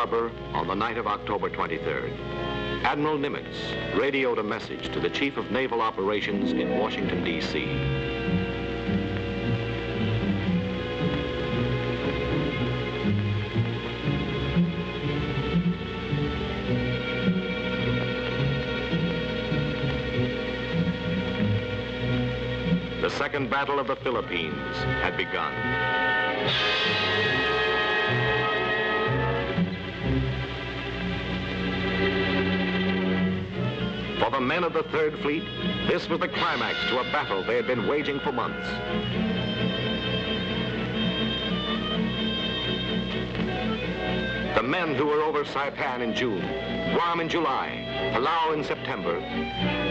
Harbor on the night of October 23rd. Admiral Nimitz radioed a message to the Chief of Naval Operations in Washington, D.C. The Second Battle of the Philippines had begun. For the men of the Third Fleet, this was the climax to a battle they had been waging for months. The men who were over Saipan in June, Guam in July, Palau in September,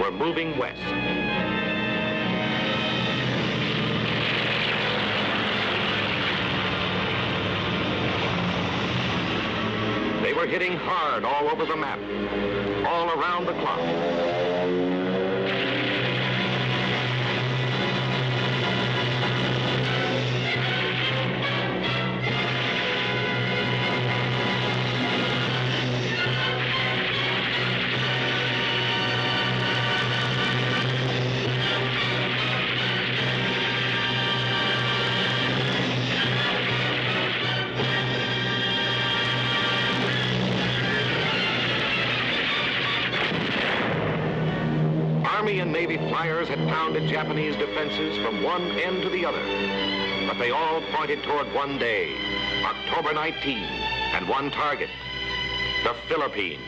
were moving west. They were hitting hard all over the map, all around the clock. Army and Navy flyers had pounded Japanese defenses from one end to the other, but they all pointed toward one day, October 19, and one target, the Philippines.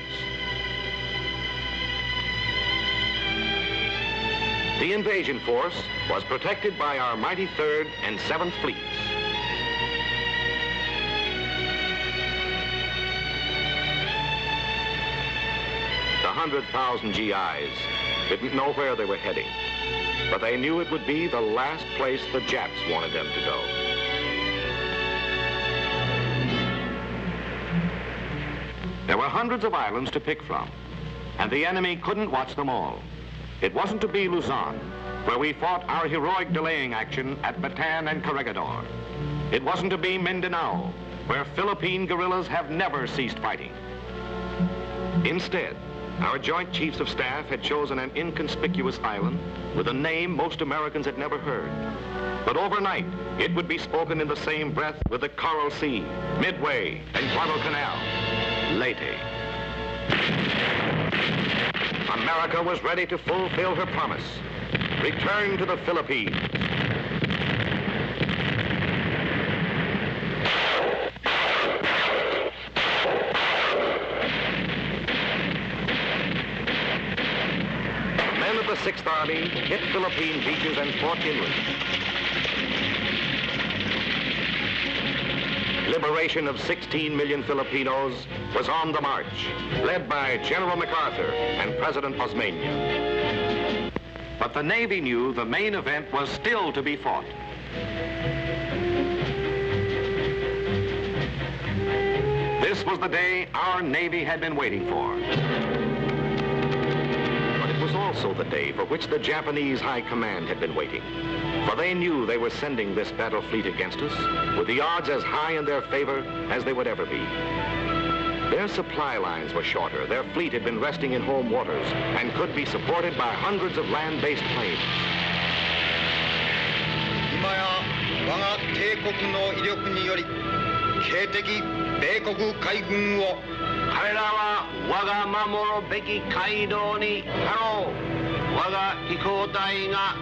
The invasion force was protected by our mighty 3rd and 7th Fleets. The 100,000 GIs didn't know where they were heading, but they knew it would be the last place the Japs wanted them to go. There were hundreds of islands to pick from, and the enemy couldn't watch them all. It wasn't to be Luzon, where we fought our heroic delaying action at Bataan and Corregidor. It wasn't to be Mindanao, where Philippine guerrillas have never ceased fighting. Instead, our Joint Chiefs of Staff had chosen an inconspicuous island with a name most Americans had never heard. But overnight, it would be spoken in the same breath with the Coral Sea, Midway, and Guadalcanal, Leyte. America was ready to fulfill her promise, return to the Philippines. The 6th Army hit Philippine beaches and fought inland. Liberation of 16 million Filipinos was on the march, led by General MacArthur and President Osmeña. But the Navy knew the main event was still to be fought. This was the day our Navy had been waiting for. Also the day for which the Japanese High Command had been waiting. For they knew they were sending this battle fleet against us with the odds as high in their favor as they would ever be. Their supply lines were shorter, their fleet had been resting in home waters and could be supported by hundreds of land-based planes. 今や我が帝国の威力により警的米国海軍を彼らは我が守るべき街道にあろう我が飛行隊が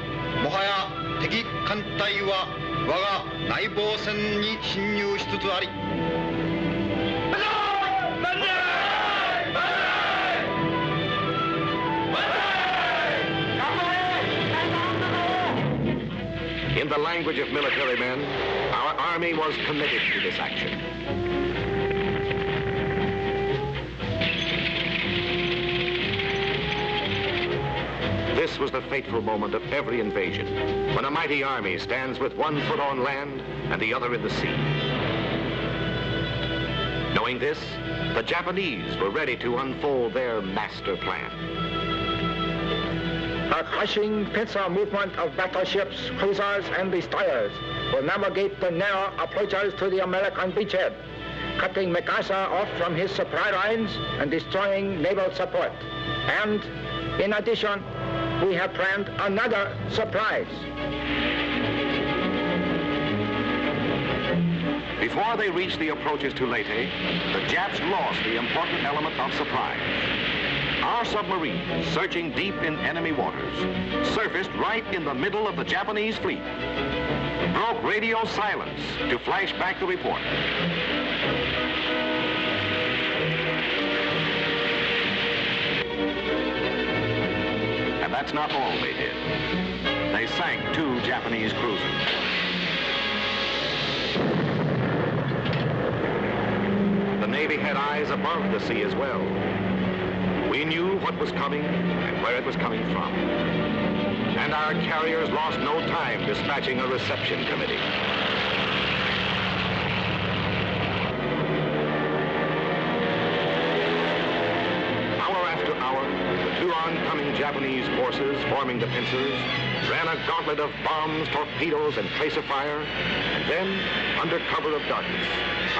もはや敵艦隊は我が内防線に侵入しつつあり In the language of military men, our Army was committed to this action. This was the fateful moment of every invasion, when a mighty army stands with one foot on land and the other in the sea. Knowing this, the Japanese were ready to unfold their master plan. A crushing pincer movement of battleships, cruisers, and destroyers will navigate the narrow approaches to the American beachhead. cutting MacArthur off from his supply lines and destroying naval support. And in addition, we have planned another surprise. Before they reached the approaches to Leyte, the Japs lost the important element of surprise. Our submarines, searching deep in enemy waters, surfaced right in the middle of the Japanese fleet, broke radio silence to flash back the report. And that's not all they did. They sank 2 Japanese cruisers. The Navy had eyes above the sea as well. We knew what was coming and where it was coming from. And our carriers lost no time dispatching a reception committee. Hour after hour, the 2 oncoming Japanese forces forming the pincers ran a gauntlet of bombs, torpedoes, and tracer fire, and then, under cover of darkness,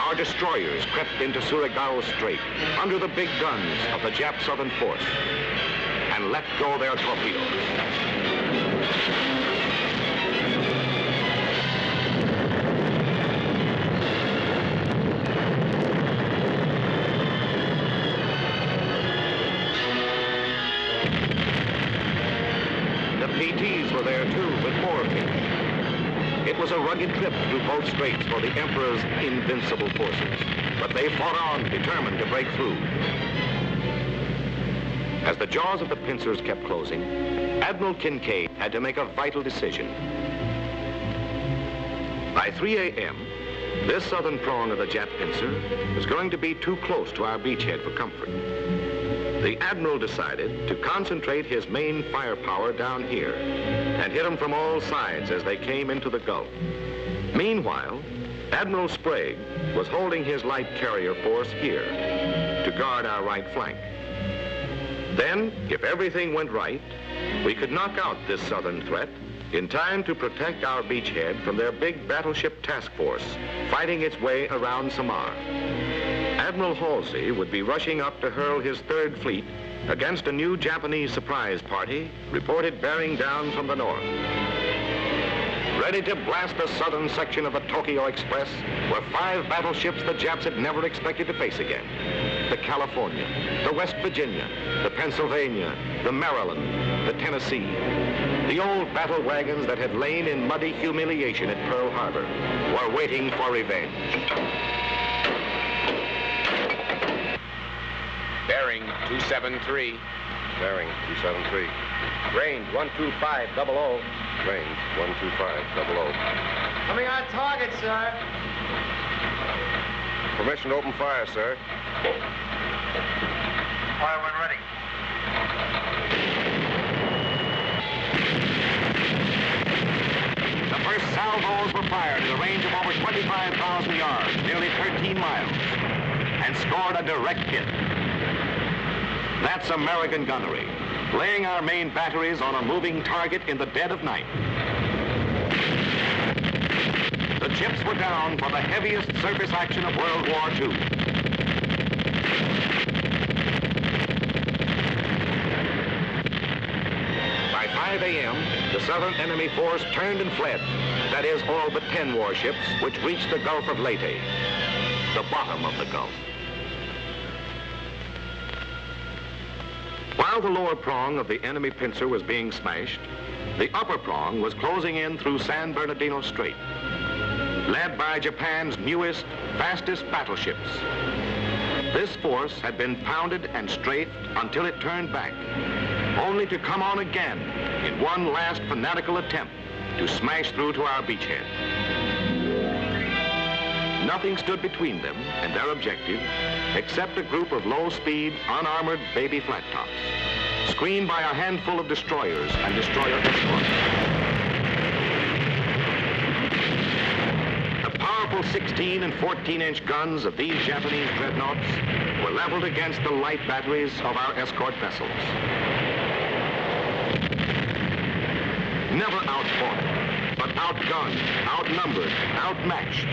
our destroyers crept into Surigao Strait under the big guns of the Jap Southern Force and let go their torpedoes. The PTs were there too with more fish. It was a rugged trip through both straits for the Emperor's invincible forces, but they fought on, determined to break through. As the jaws of the pincers kept closing, Admiral Kincaid had to make a vital decision. By 3 a.m., this southern prong of the Jap pincer was going to be too close to our beachhead for comfort. The Admiral decided to concentrate his main firepower down here and hit them from all sides as they came into the Gulf. Meanwhile, Admiral Sprague was holding his light carrier force here to guard our right flank. Then, if everything went right, we could knock out this southern threat in time to protect our beachhead from their big battleship task force fighting its way around Samar. Admiral Halsey would be rushing up to hurl his 3rd Fleet against a new Japanese surprise party reported bearing down from the north. Ready to blast the southern section of the Tokyo Express were 5 battleships the Japs had never expected to face again. The California, the West Virginia, the Pennsylvania, the Maryland, the Tennessee. The old battle wagons that had lain in muddy humiliation at Pearl Harbor were waiting for revenge. Bearing 273. Bearing 273. Range 12500. Range 12500. Coming on target, sir. Permission to open fire, sir. Fire when ready. The first salvos were fired at a range of over 25,000 yards, nearly 13 miles, and scored a direct hit. That's American gunnery, laying our main batteries on a moving target in the dead of night. The chips were down for the heaviest surface action of World War II. By 5 a.m., the southern enemy force turned and fled. That is, all but 10 warships, which reached the Gulf of Leyte, the bottom of the Gulf. While the lower prong of the enemy pincer was being smashed, the upper prong was closing in through San Bernardino Strait, led by Japan's newest, fastest battleships. This force had been pounded and strafed until it turned back, only to come on again in one last fanatical attempt to smash through to our beachhead. Nothing stood between them and their objective except a group of low-speed, unarmored baby flat tops, screened by a handful of destroyers and destroyer escorts. The powerful 16 and 14-inch guns of these Japanese dreadnoughts were leveled against the light batteries of our escort vessels. Never outfought, But outgunned, outnumbered, outmatched,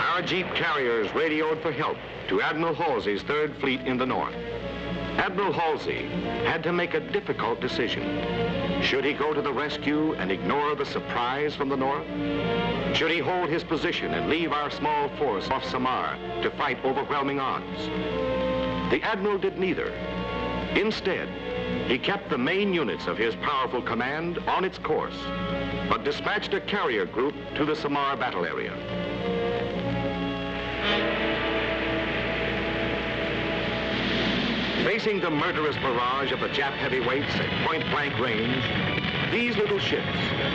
our Jeep carriers radioed for help to Admiral Halsey's Third Fleet in the north. Admiral Halsey had to make a difficult decision. Should he go to the rescue and ignore the surprise from the north? Should he hold his position and leave our small force off Samar to fight overwhelming odds? The Admiral did neither. Instead, he kept the main units of his powerful command on its course, but dispatched a carrier group to the Samar battle area. Facing the murderous barrage of the Jap heavyweights at point-blank range, these little ships,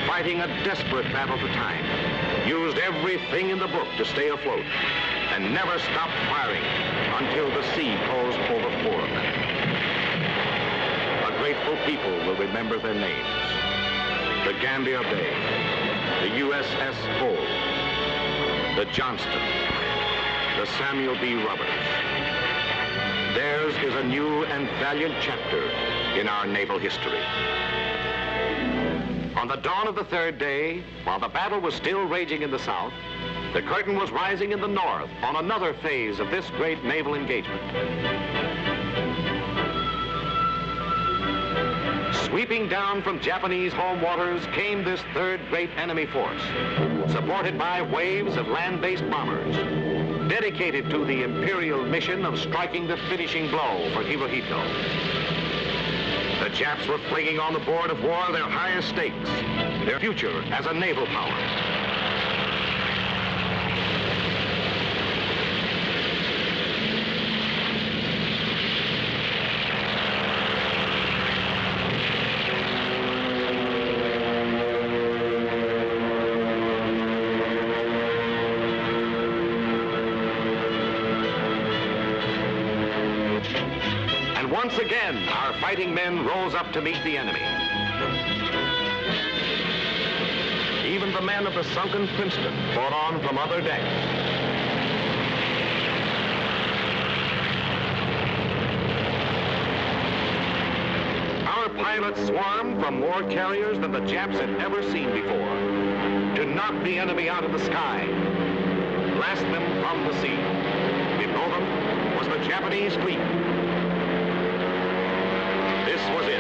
fighting a desperate battle for time, used everything in the book to stay afloat and never stopped firing until the sea closed over 4 of them. A grateful people will remember their names. The Gambier Bay, the USS Cole, the Johnston, the Samuel B. Roberts. Theirs is a new and valiant chapter in our naval history. On the dawn of the third day, while the battle was still raging in the south, the curtain was rising in the north on another phase of this great naval engagement. Sweeping down from Japanese home waters came this third great enemy force, supported by waves of land-based bombers, dedicated to the imperial mission of striking the finishing blow for Hirohito. The Japs were flinging on the board of war their highest stakes, their future as a naval power. Once again, our fighting men rose up to meet the enemy. Even the men of the sunken Princeton fought on from other decks. Our pilots swarmed from more carriers than the Japs had ever seen before to knock the enemy out of the sky, blast them from the sea. Below them was the Japanese fleet. This was it.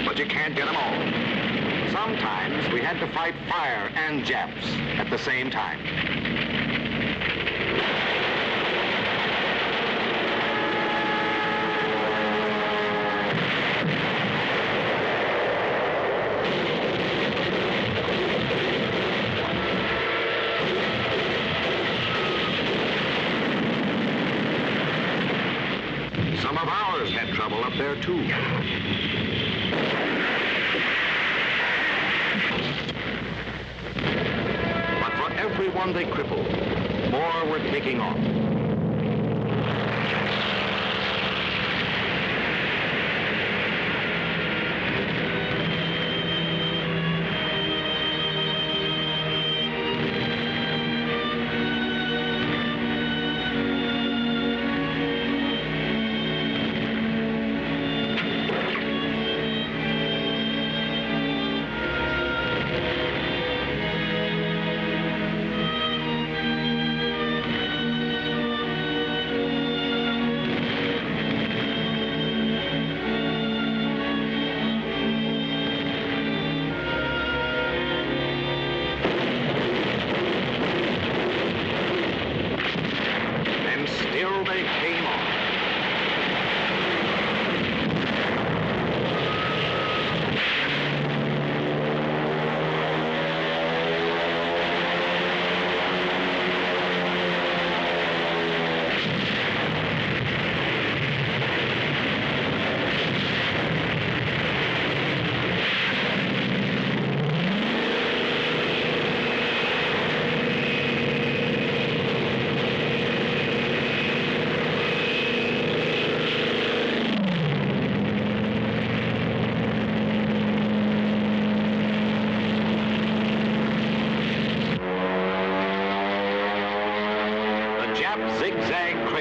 But you can't get them all. Sometimes we had to fight fire and Japs at the same time. Some of ours had trouble up there too. Everyone they crippled, more were taking off.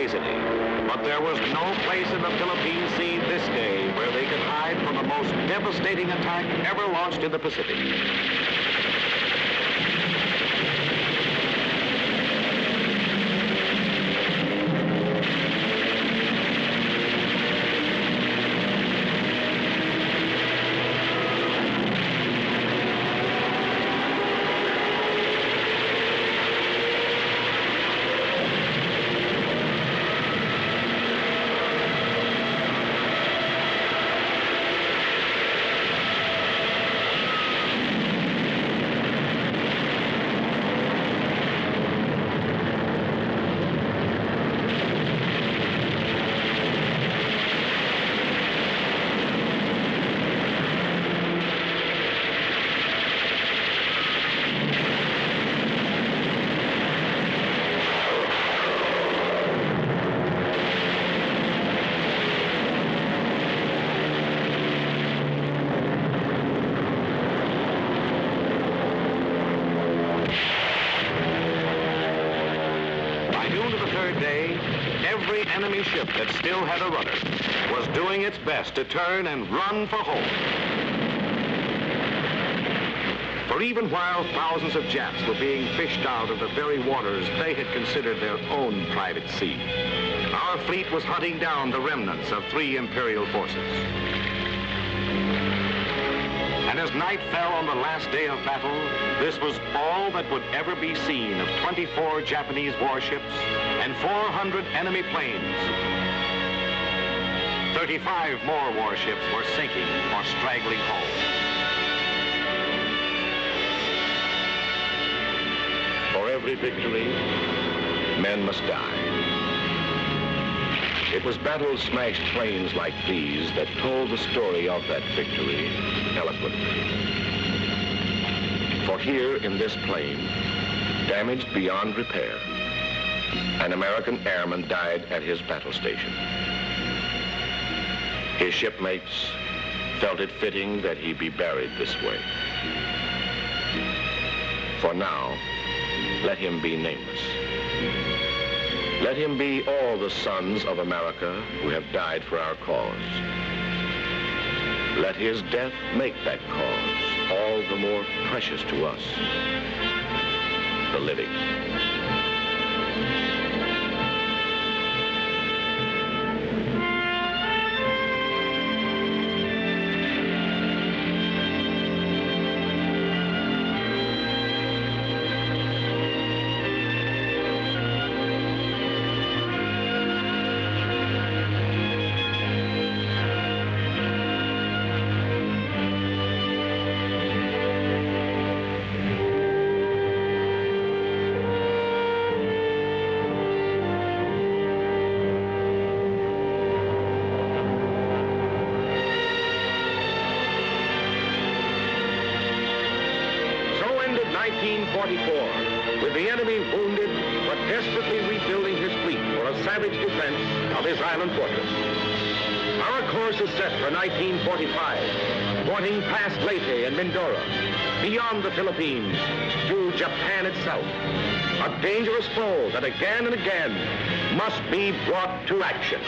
city. But there was no place in the Philippine Sea this day where they could hide from the most devastating attack ever launched in the Pacific. Every enemy ship that still had a rudder was doing its best to turn and run for home. For even while thousands of Japs were being fished out of the very waters they had considered their own private sea, our fleet was hunting down the remnants of 3 Imperial forces. And as night fell on the last day of battle, this was all that would ever be seen of 24 Japanese warships and 400 enemy planes. 35 more warships were sinking or straggling home. For every victory, men must die. It was battle-smashed planes like these that told the story of that victory eloquently. For here in this plane, damaged beyond repair, an American airman died at his battle station. His shipmates felt it fitting that he be buried this way. For now, let him be nameless. Let him be all the sons of America who have died for our cause. Let his death make that cause all the more precious to us, the living. With the enemy wounded, but desperately rebuilding his fleet for a savage defense of his island fortress. Our course is set for 1945, pointing past Leyte and Mindoro, beyond the Philippines, to Japan itself. A dangerous foe that again and again must be brought to action.